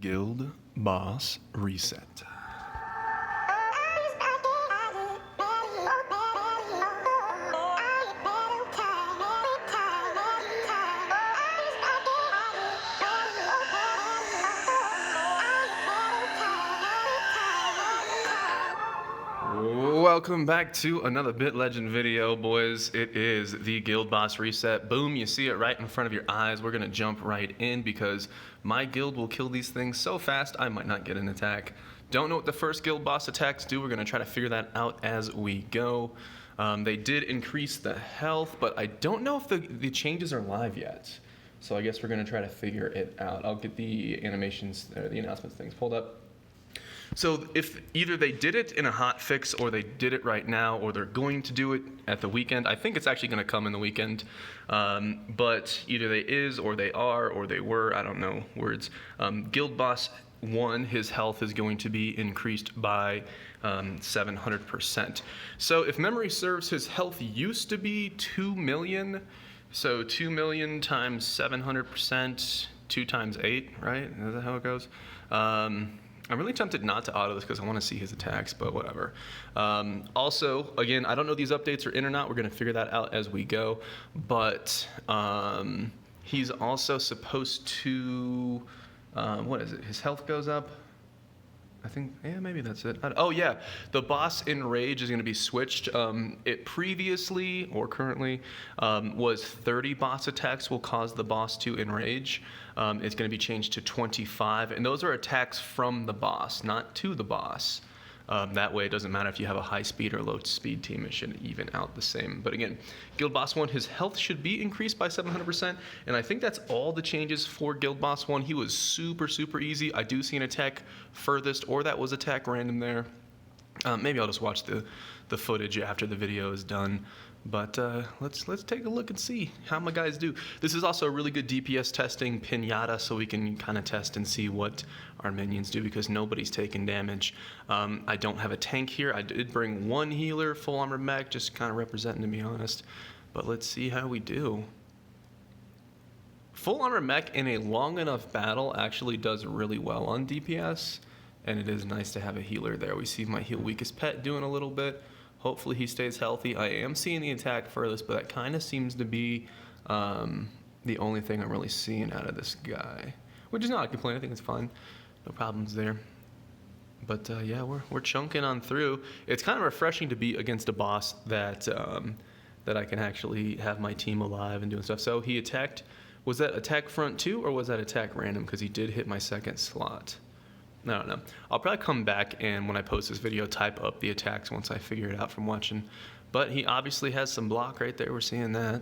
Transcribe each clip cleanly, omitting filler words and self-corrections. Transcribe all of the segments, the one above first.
Guild Boss Reset. Welcome back to another Bit Legend video, boys. It is the Guild Boss Reset. Boom, you see it right in front of your eyes. We're gonna jump right in because my guild will kill these things so fast I might not get an attack. Don't know what the first guild boss attacks do. We're gonna try to figure that out as we go. They did increase the health, but I don't know if the changes are live yet. So I guess we're gonna try to figure it out. I'll get the animations, or the announcements things pulled up. So if either they did it in a hot fix or they did it right now or they're going to do it at the weekend, I think it's actually going to come in the weekend, but either they is or they are or they were, I don't know words. Guild Boss 1, his health is going to be increased by 700%. So if memory serves, his health used to be 2 million, so 2 million times 700%, 2 times 8, right? Is that how it goes? I'm really tempted not to auto this because I want to see his attacks, but whatever. Also, again, I don't know if these updates are in or not. We're going to figure that out as we go. But he's also supposed to, what is it? His health goes up. I think, yeah, maybe that's it. Oh, yeah. The boss in Rage is going to be switched. It previously, or currently, was 30 boss attacks will cause the boss to enrage. It's going to be changed to 25. And those are attacks from the boss, not to the boss. That way, it doesn't matter if you have a high speed or low speed team, it should even out the same. But again, Guild Boss 1, his health should be increased by 700%. And I think that's all the changes for Guild Boss 1. He was super, super easy. I do see an attack furthest, or that was attack random there. Maybe I'll just watch the footage after the video is done. But let's take a look and see how my guys do. This is also a really good DPS testing pinata, so we can kind of test and see what our minions do because nobody's taking damage. I don't have a tank here. I did bring one healer, full armor mech, just kind of representing, to be honest. But let's see how we do. Full armor mech in a long enough battle actually does really well on DPS, and it is nice to have a healer there. We see my heal weakest pet doing a little bit. Hopefully he stays healthy. I am seeing the attack furthest, but that kind of seems to be the only thing I'm really seeing out of this guy. Which is not a complaint. I think it's fine. No problems there. But yeah, we're chunking on through. It's kind of refreshing to be against a boss that that I can actually have my team alive and doing stuff. So he attacked. Was that attack front 2 or was that attack random? Because he did hit my second slot. I don't know. I'll probably come back and when I post this video, type up the attacks once I figure it out from watching. But he obviously has some block right there. We're seeing that.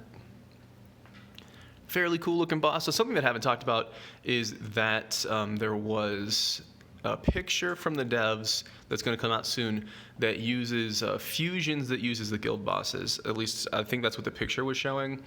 Fairly cool looking boss. So something that I haven't talked about is that there was a picture from the devs that's going to come out soon that uses fusions that uses the guild bosses. At least I think that's what the picture was showing.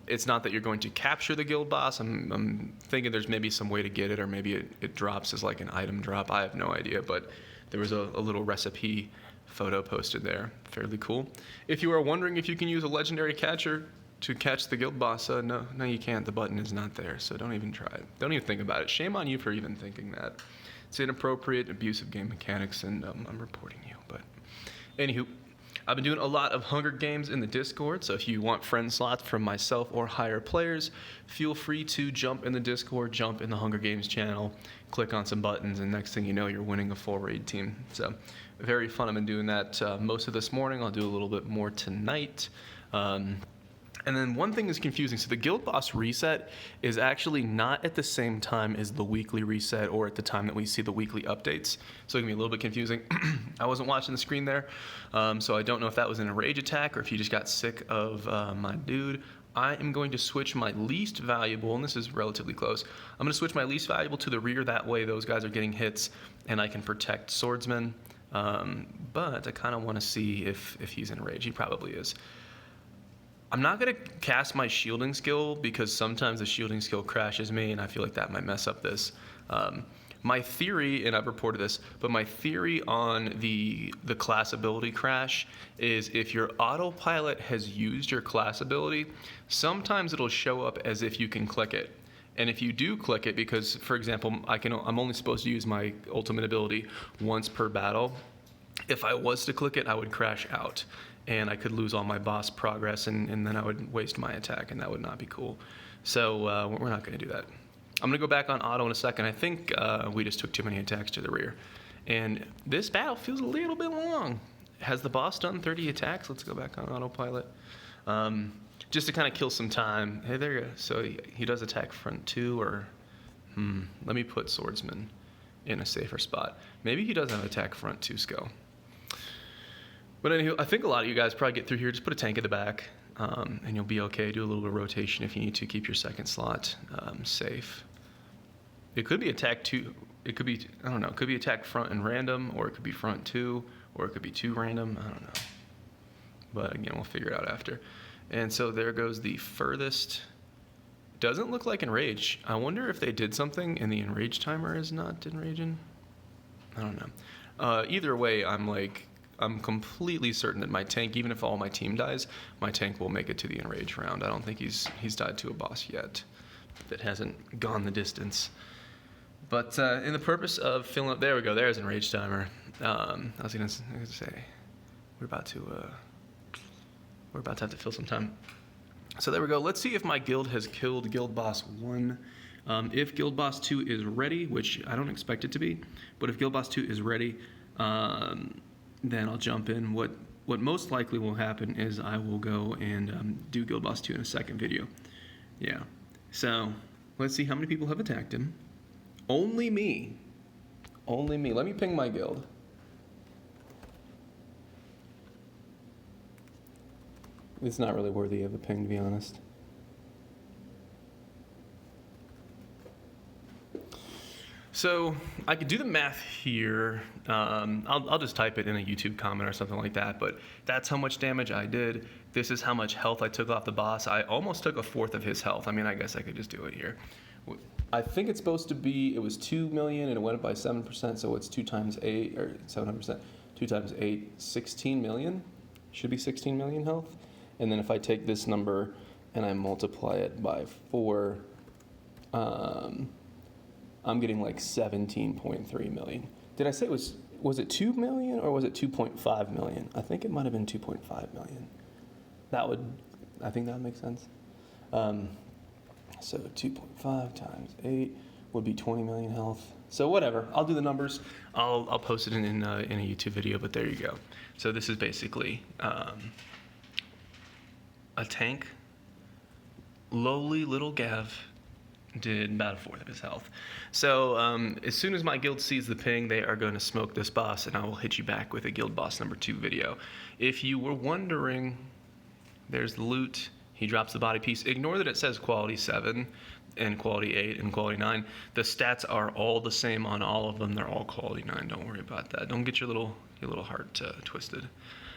It's not that you're going to capture the guild boss. I'm thinking there's maybe some way to get it, or maybe it drops as like an item drop. I have no idea, but there was a little recipe photo posted there. Fairly cool. If you are wondering if you can use a legendary catcher to catch the guild boss, no, you can't. The button is not there, so don't even try it. Don't even think about it. Shame on you for even thinking that. It's inappropriate, abusive game mechanics, and I'm reporting you. But anywho, I've been doing a lot of Hunger Games in the Discord, so if you want friend slots from myself or higher players, feel free to jump in the Discord, jump in the Hunger Games channel, click on some buttons, and next thing you know, you're winning a full raid team. So very fun. I've been doing that most of this morning. I'll do a little bit more tonight. And then one thing is confusing. So the Guild Boss Reset is actually not at the same time as the weekly reset or at the time that we see the weekly updates. So it can be a little bit confusing. I wasn't watching the screen there, so I don't know if that was in a rage attack or if you just got sick of my dude. I am going to switch my least valuable, and this is relatively close. I'm going to switch my least valuable to the rear. That way those guys are getting hits and I can protect swordsmen. But I kind of want to see if he's in rage. He probably is. I'm not going to cast my shielding skill because sometimes the shielding skill crashes me and I feel like that might mess up this. My theory, and I've reported this, but my theory on the class ability crash is if your autopilot has used your class ability, sometimes it'll show up as if you can click it. And if you do click it, because for example, I'm only supposed to use my ultimate ability once per battle. If I was to click it, I would crash out, and I could lose all my boss progress, and then I would waste my attack, and that would not be cool. So we're not going to do that. I'm going to go back on auto in a second. I think we just took too many attacks to the rear. And this battle feels a little bit long. Has the boss done 30 attacks? Let's go back on autopilot. Just to kind of kill some time. Hey, there you go. So he does attack front 2, or... let me put swordsman in a safer spot. Maybe he does have attack front 2 skill. But anyway, I think a lot of you guys probably get through here. Just put a tank at the back, and you'll be okay. Do a little bit of rotation if you need to. Keep your second slot safe. It could be attack 2. It could be, I don't know, it could be attack front and random, or it could be front 2, or it could be 2 random. I don't know. But again, we'll figure it out after. And so there goes the furthest. Doesn't look like enrage. I wonder if they did something and the enrage timer is not enraging. I don't know. Either way, I'm completely certain that my tank, even if all my team dies, my tank will make it to the enrage round. I don't think he's died to a boss yet that hasn't gone the distance. But in the purpose of filling up, there we go. There's enrage timer. I was gonna say we're about to have to fill some time. So there we go. Let's see if my guild has killed Guild Boss 1. If Guild Boss 2 is ready, which I don't expect it to be, but if Guild Boss 2 is ready, then I'll jump in. What most likely will happen is I will go and do Guild Boss 2 in a second video. Yeah. So let's see how many people have attacked him. Only me. Only me. Let me ping my guild. It's not really worthy of a ping, to be honest. So I could do the math here. I'll just type it in a YouTube comment or something like that, but that's how much damage I did. This is how much health I took off the boss. I almost took 1/4 of his health. I mean, I guess I could just do it here. I think it's supposed to be, it was 2 million and it went up by 7%, so it's 2 times 8, or 700%, 2 times 8, 16 million. Should be 16 million health. And then if I take this number and I multiply it by 4, I'm getting like 17.3 million. Did I say was it 2 million or was it 2.5 million? I think it might have been 2.5 million. I think that would make sense. So 2.5 times 8 would be 20 million health. So whatever, I'll do the numbers. I'll post it in a YouTube video, but there you go. So this is basically a tank. Lowly little Gav did about 1/4 of his health. So as soon as my guild sees the ping, they are going to smoke this boss, and I will hit you back with a Guild Boss number 2 video. If you were wondering, there's the loot. He drops the body piece. Ignore that it says quality 7 and quality 8 and quality 9. The stats are all the same on all of them. They're all quality 9. Don't worry about that. Don't get your little heart twisted.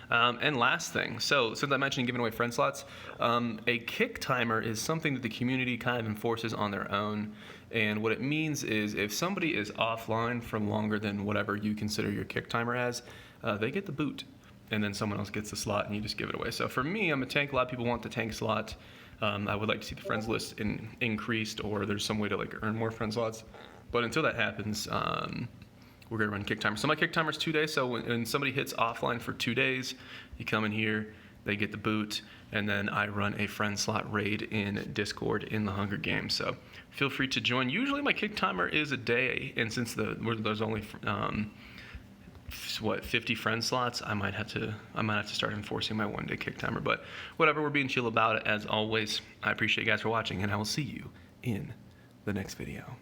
And last thing, so since I mentioned giving away friend slots, a kick timer is something that the community kind of enforces on their own. And what it means is if somebody is offline for longer than whatever you consider your kick timer as, they get the boot. And then someone else gets the slot and you just give it away. So for me, I'm a tank. A lot of people want the tank slot. I would like to see the friends list increased, or there's some way to like earn more friend slots. But until that happens, we're gonna run kick timer. So my kick timer is 2 days. So when somebody hits offline for 2 days, you come in here, they get the boot, and then I run a friend slot raid in Discord in the Hunger Games. So feel free to join. Usually my kick timer is a day, and since there's only 50 friend slots, I might have to start enforcing my 1 day kick timer. But whatever, we're being chill about it as always. I appreciate you guys for watching, and I will see you in the next video.